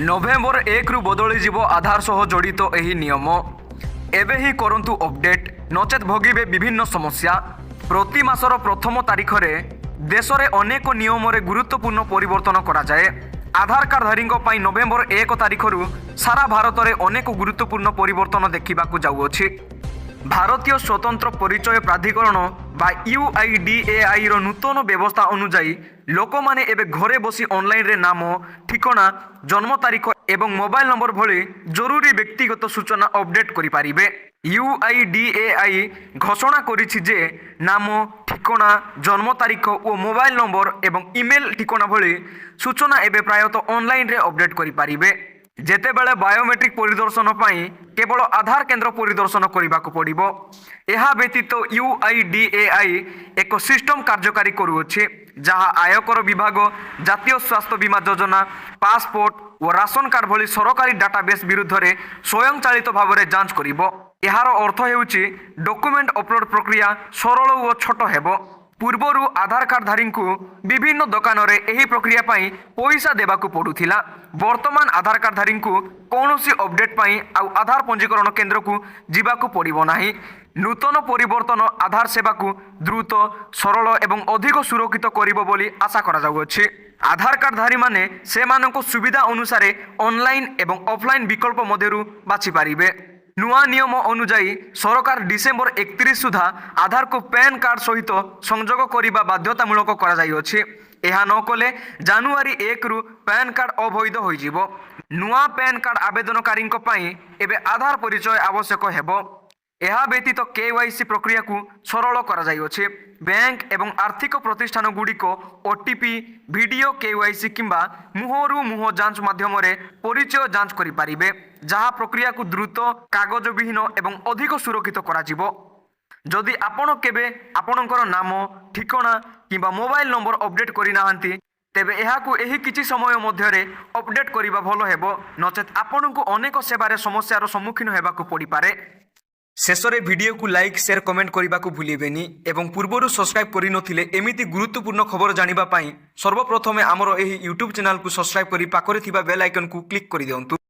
नवेम्बर 1 रु बदली आधार सह जड़ित यह नियम एबे ही करंतु अपडेट नचेत भोगिबे विभिन्न समस्या। प्रति मासर प्रथम तारीख रे देश में अनेक नियम रे गुरुत्वपूर्ण परिवर्तन करा जाए। आधार कार्डधारी नवेम्बर 1 तारीख रु सारा भारत में अनेक गुरुत्वपूर्ण परिवर्तन देखा जाऊँगी। भारतीय स्वतंत्र परिचय प्राधिकरण बा UIDAI रो नूतन व्यवस्था अनुजाई लोक माने एबे घरे बसी ऑनलाइन रे नाम ठिकाना जन्म तारीख एवं मोबाइल नंबर भली जरूरी व्यक्तिगत सूचना अपडेट करि पारिबे। UIDAI घोषणा करिछि जे नाम ठिकाना जन्म तारीख और मोबाइल नंबर एवं ईमेल ठिकाना भली सूचना एबे प्रायतः ऑनलाइन रे अपडेट करि पारिबे। जेतेबेले बायोमेट्रिक परिदर्शन पाई केवल आधार केंद्र परिदर्शन करने को पड़िबो। एहा व्यतीत UIDAI एक सिस्टम कार्यकारी करुअछि जहाँ आयकर विभाग, जातीय स्वास्थ्य बीमा योजना, पासपोर्ट और राशन कार्ड भली सरकारी डाटाबेस विरुद्ध रे स्वयं चालित भाव में जांच करिबो। एहार अर्थ हेउछि डॉक्यूमेंट अपलोड प्रक्रिया सरल और छोट हेबो। पूर्वरु आधार कार्डधारी विभिन्न दुकान रे एही प्रक्रिया पाई पैसा देबाकू पड़ुथिला। वर्तमान आधार कार्डधारी कौनसी अपडेट पाई आउ आधार पंजीकरण केंद्र को जीवाकू पड़िबो नाही। नूतन परिवर्तन आधार सेवा को द्रुत, सरल एवं अधिक सुरक्षित करिबो बोली आशा करा जाउछि। आधार कार्डधारी माने सेमानक सुविधा अनुसार ऑनलाइन एवं ऑफलाइन विकल्प मध्यरु बाछि पारिबे। नुआ नियम अनुजाई सरकार डिसेम्बर 31 सुधा आधार को पैन कार्ड सहित संजोग करने बाध्यतामूलक करा जाइअछि। एहा न कले जानुआरी 1 रु पैन कार्ड अवैध होइजिबो। नुआ पैन कार्ड आवेदनकारी एबे आधार परिचय आवश्यक हेबो। एहा व्यतीत KYC प्रक्रिया को सरल करा जाइअछि। बैंक एवं आर्थिक प्रतिष्ठान गुड़िक OTP, वीडियो KYC किंबा मुहरु मुह जांच माध्यम रे परिचय जांच करि पारिबे, जहाँ प्रक्रिया को द्रुत, कागज विहीन एवं अधिक सुरक्षित करा जिवो। जदि आपण केबे आपणकर नाम, ठिकाना किंबा मोबाइल नंबर अपडेट करि नाहंती तेबे एहाकू एही किछि समय मध्य रे अपडेट करिबा भलो हेबो, नचेत आपणको अनेक सेवारे समस्यार सम्मुखीन हेबाकू पड़ी पारे। शेषरे वीडियो को लाइक, शेयर, कमेंट करने को भूलिबेनी एवं पूर्वरु सब्सक्राइब करि नथिले एमिति गुरुत्वपूर्ण खबर जानिबा पाई सर्वप्रथमे आमर एही यूट्यूब चैनल को सब्सक्राइब करि पाखरे थिबा बेल आइकन को क्लिक करि दियंतु।